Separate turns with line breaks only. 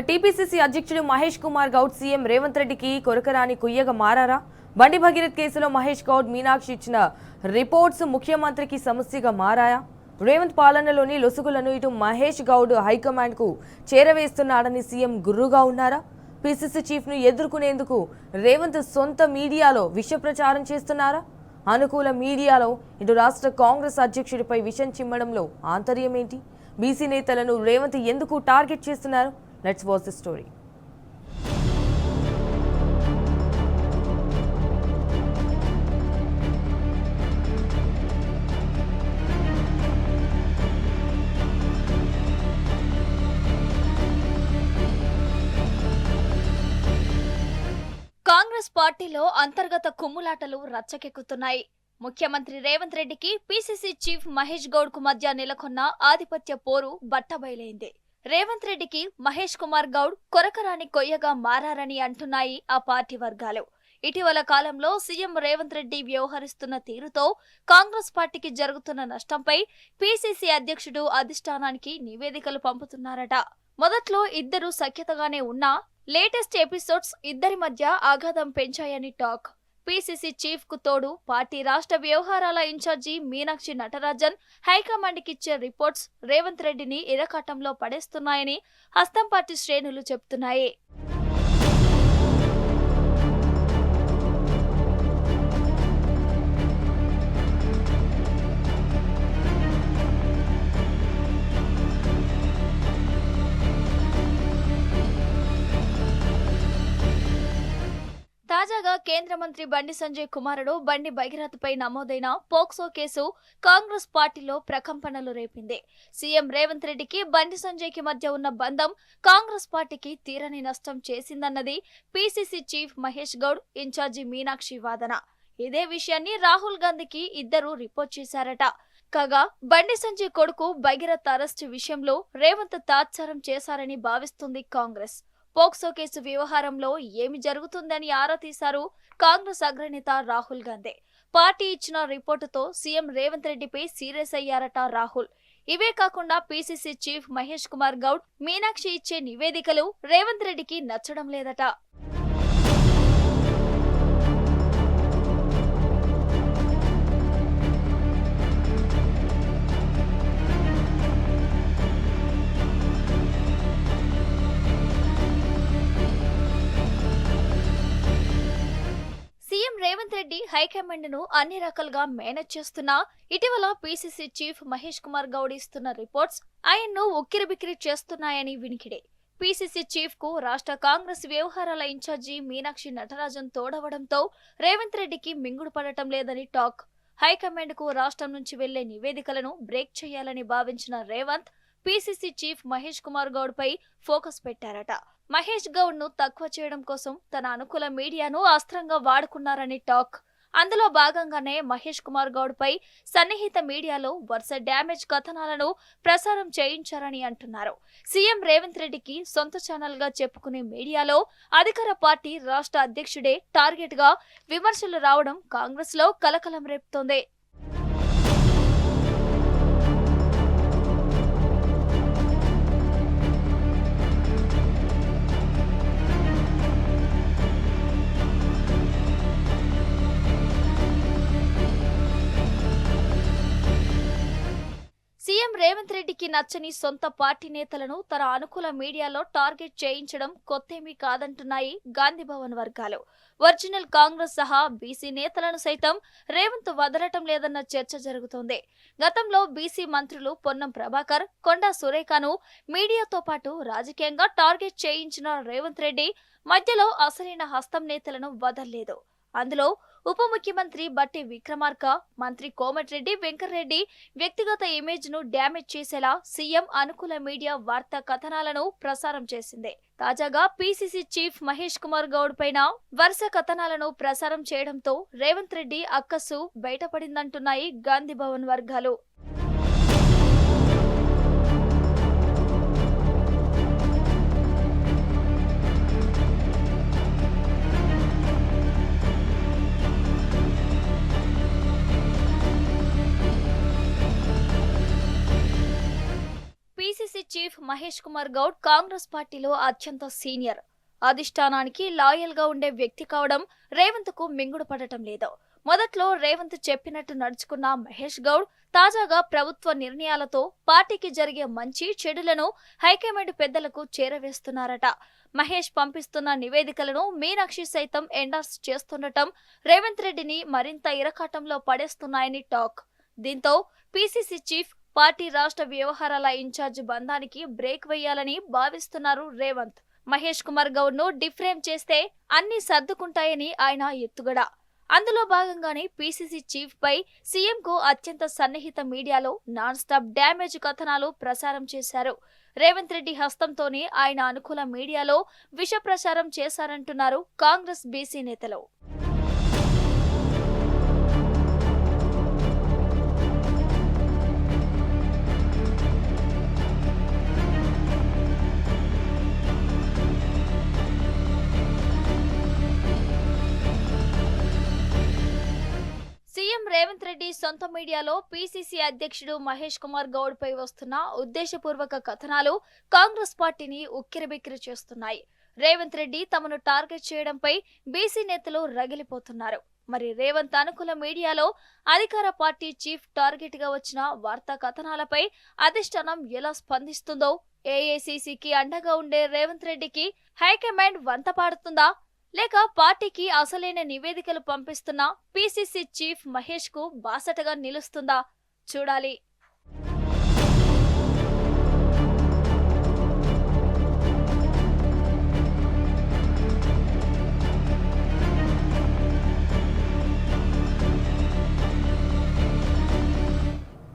TPCC అధ్యక్షుడు Mahesh Kumar Goud CM Revanth రెడ్డికి కొరకరాని కుయ్యగా మారారా? బండి భగీరథ్ కేసులో మహేష్ గౌడ్ మీనాక్షి ఇచ్చిన రిపోర్ట్స్ ముఖ్యమంత్రికి సమస్యగా మారాయా? రేవంత్ పాలనలోని లొసుగులను ఇటు మహేష్ గౌడ్ హైకమాండ్ కు చేరవేస్తున్నాడని సీఎం గుర్రుగా ఉన్నారా? పీసీసీ చీఫ్ ను ఎదుర్కొనేందుకు రేవంత్ సొంత మీడియాలో విష ప్రచారం చేస్తున్నారా? అనుకూల మీడియాలో ఇటు రాష్ట్ర కాంగ్రెస్ అధ్యక్షుడిపై విషం చిమ్మడంలో ఆంతర్యం ఏంటి? బీసీ నేతలను రేవంత్ ఎందుకు టార్గెట్ చేస్తున్నారు? Let's watch the story.
Congress పార్టీలో అంతర్గత కుమ్ములాటలు రచ్చకెక్కుతున్నాయి. ముఖ్యమంత్రి రేవంత్ రెడ్డికి పీసీసీ చీఫ్ మహేష్ గౌడ్ కు మధ్య నెలకొన్న ఆధిపత్య పోరు బట్టబయలైంది. రేవంత్ రెడ్డికి మహేష్ కుమార్ గౌడ్ కొరకరాని కొయ్యగా మారారని అంటున్నాయి ఆ పార్టీ వర్గాలు. ఇటీవల కాలంలో సీఎం రేవంత్ రెడ్డి వ్యవహరిస్తున్న తీరుతో కాంగ్రెస్ పార్టీకి జరుగుతున్న నష్టంపై పీసీసీ అధ్యక్షుడు అధిష్టానానికి నివేదికలు పంపుతున్నారట. మొదట్లో ఇద్దరు సఖ్యతగానే ఉన్నా లేటెస్ట్ ఎపిసోడ్స్ ఇద్దరి మధ్య ఆఘాతం పెంచాయని టాక్. పీసీసీ చీఫ్ కు తోడు పార్టీ రాష్ట్ర వ్యవహారాల ఇన్ఛార్జి మీనాక్షి నటరాజన్ హైకమాండ్ కిచ్చే రిపోర్ట్స్ రేవంత్ రెడ్డిని ఇరకాటంలో పడేస్తున్నాయని హస్తం పార్టీ శ్రేణులు చెబుతున్నాయి. తాజాగా కేంద్ర మంత్రి బండి సంజయ్ కుమారుడు బండి భగీరథ్ పై నమోదైన పోక్సో కేసు కాంగ్రెస్ పార్టీలో ప్రకంపనలు రేపింది. సీఎం రేవంత్ రెడ్డికి బండి సంజయ్ కి మధ్య ఉన్న బంధం కాంగ్రెస్ పార్టీకి తీరని నష్టం చేసిందన్నది PCC chief Mahesh Goud incharge Meenakshi వాదన. ఇదే విషయాన్ని రాహుల్ గాంధీకి ఇద్దరు రిపోర్ట్ చేశారట. కాగా బండి సంజయ్ కొడుకు భగీరథ్ అరెస్టు విషయంలో రేవంత్ తాత్సారం చేశారని భావిస్తుంది కాంగ్రెస్. పోక్సో కేసు వ్యవహారంలో ఏమి జరుగుతుందని ఆరా తీశారు కాంగ్రెస్ అగ్రనేత రాహుల్ గాంధీ. పార్టీ ఇచ్చిన రిపోర్టుతో సీఎం రేవంత్ రెడ్డిపై సీరియస్ అయ్యారట రాహుల్. ఇవే కాకుండా పీసీసీ చీఫ్ మహేష్ కుమార్ గౌడ్ మీనాక్షి ఇచ్చే నివేదికలు రేవంత్ రెడ్డికి నచ్చడం లేదట. సీఎం రేవంత్ రెడ్డి హైకమాండ్ ను అన్ని రకాలుగా మేనేజ్ చేస్తున్నా ఇటీవల పీసీసీ చీఫ్ మహేష్ కుమార్ గౌడ్ ఇస్తున్న రిపోర్ట్స్ ఆయన్ను ఉక్కిరిబిక్కిరి చేస్తున్నాయని వినికిడి. పీసీసీ చీఫ్ కు రాష్ట్ర కాంగ్రెస్ వ్యవహారాల ఇన్ఛార్జి మీనాక్షి నటరాజన్ తోడవడంతో రేవంత్ రెడ్డికి మింగుడు పడటం లేదని టాక్. హైకమాండ్ కు రాష్ట్రం నుంచి వెళ్లే నివేదికలను బ్రేక్ చేయాలని భావించిన రేవంత్ పీసీసీ చీఫ్ మహేష్ కుమార్ గౌడ్ పై ఫోకస్ పెట్టారట. మహేష్ గౌడ్ ను తక్కువ చేయడం కోసం తన అనుకూల మీడియాను అస్త్రంగా వాడుకున్నారని టాక్. అందులో భాగంగానే మహేష్ కుమార్ గౌడ్ పై సన్నిహిత మీడియాలో వరుస డ్యామేజ్ కథనాలను ప్రసారం చేయించారని అంటున్నారు. సీఎం రేవంత్ రెడ్డికి సొంత ఛానల్ గా చెప్పుకునే మీడియాలో అధికార పార్టీ రాష్ట్ర అధ్యక్షుడే టార్గెట్ గా విమర్శలు రావడం కాంగ్రెస్ లో కలకలం రేపుతోంది. సీఎం రేవంత్ రెడ్డికి నచ్చని సొంత పార్టీ నేతలను తన అనుకూల మీడియాలో టార్గెట్ చేయించడం కొత్తేమీ కాదంటున్నాయి గాంధీభవన్ వర్గాలు. ఒరిజినల్ కాంగ్రెస్ సహా బీసీ నేతలను సైతం రేవంత్ వదలటం లేదన్న చర్చ జరుగుతోంది. గతంలో బీసీ మంత్రులు పొన్నం ప్రభాకర్, కొండా సురేఖను మీడియాతో పాటు రాజకీయంగా టార్గెట్ చేయించిన రేవంత్ రెడ్డి మధ్యలో అసలైన హస్తం నేతలను వదల్లేదు. అందులో ఉప ముఖ్యమంత్రి బట్టి విక్రమార్క, మంత్రి కోమటిరెడ్డి వెంకటరెడ్డి వ్యక్తిగత ఇమేజ్ ను డ్యామేజ్ చేసేలా సీఎం అనుకూల మీడియా వార్తా కథనాలను ప్రసారం చేసింది. తాజాగా పీసీసీ చీఫ్ మహేష్ కుమార్ గౌడ్ పైన వరుస కథనాలను ప్రసారం చేయడంతో రేవంత్ రెడ్డి అక్కసు బయటపడిందంటున్నాయి గాంధీభవన్ వర్గాలు. పీసీసీ చీఫ్ మహేష్ కుమార్ గౌడ్ కాంగ్రెస్ పార్టీలో అత్యంత సీనియర్. అధిష్టానానికి లాయల్ గా ఉండే వ్యక్తి కావడం రేవంత్ కు మింగుడు పడటం లేదు. మొదట్లో రేవంత్ చెప్పినట్టు నడుచుకున్న మహేష్ గౌడ్ తాజాగా ప్రభుత్వ నిర్ణయాలతో పార్టీకి జరిగే మంచి చెడులను హైకమాండ్ పెద్దలకు చేరవేస్తున్నారట. మహేష్ పంపిస్తున్న నివేదికలను మీనాక్షి సైతం ఎండార్స్ చేస్తుండటం రేవంత్ రెడ్డిని మరింత ఇరకాటంలో పడేస్తున్నాయని టాక్. దీంతో పీసీసీ చీఫ్, పార్టీ రాష్ట్ర వ్యవహారాల ఇన్ఛార్జ్ బంధానికి బ్రేక్ వేయాలని భావిస్తున్నారు రేవంత్. మహేష్ కుమార్ గౌడ్ ను డిఫ్రేమ్ చేస్తే అన్ని సర్దుకుంటాయని ఆయన ఎత్తుగడ. అందులో భాగంగానే పీసీసీ చీఫ్ పై సీఎం కు అత్యంత సన్నిహిత మీడియాలో నాన్ స్టాప్ డ్యామేజ్ కథనాలు ప్రసారం చేశారు. రేవంత్ రెడ్డి హస్తంతోనే ఆయన అనుకూల మీడియాలో విష ప్రచారం చేశారంటున్నారు కాంగ్రెస్ బీసీ నేతలు. సీఎం రేవంత్ రెడ్డి సొంత మీడియాలో పీసీసీ అధ్యక్షుడు మహేష్ కుమార్ గౌడ్ పై వస్తున్న ఉద్దేశపూర్వక కథనాలు కాంగ్రెస్ పార్టీని ఉక్కిరిబిక్కిరి చేస్తున్నాయి. రేవంత్ రెడ్డి తమను టార్గెట్ చేయడంపై బీసీ నేతలు రగిలిపోతున్నారు. మరి రేవంత్ అనుకూల మీడియాలో అధికార పార్టీ చీఫ్ టార్గెట్ గా వచ్చిన వార్తా కథనాలపై అధిష్టానం ఎలా స్పందిస్తుందో, ఏఐసీసీకి అండగా ఉండే రేవంత్ రెడ్డికి హైకమాండ్ వంత పాడుతుందా, లేక పార్టీకి అసలైన నివేదికలు పంపిస్తున్న పీసీసీ చీఫ్ మహేష్ కు బాసటగా నిలుస్తుందా చూడాలి.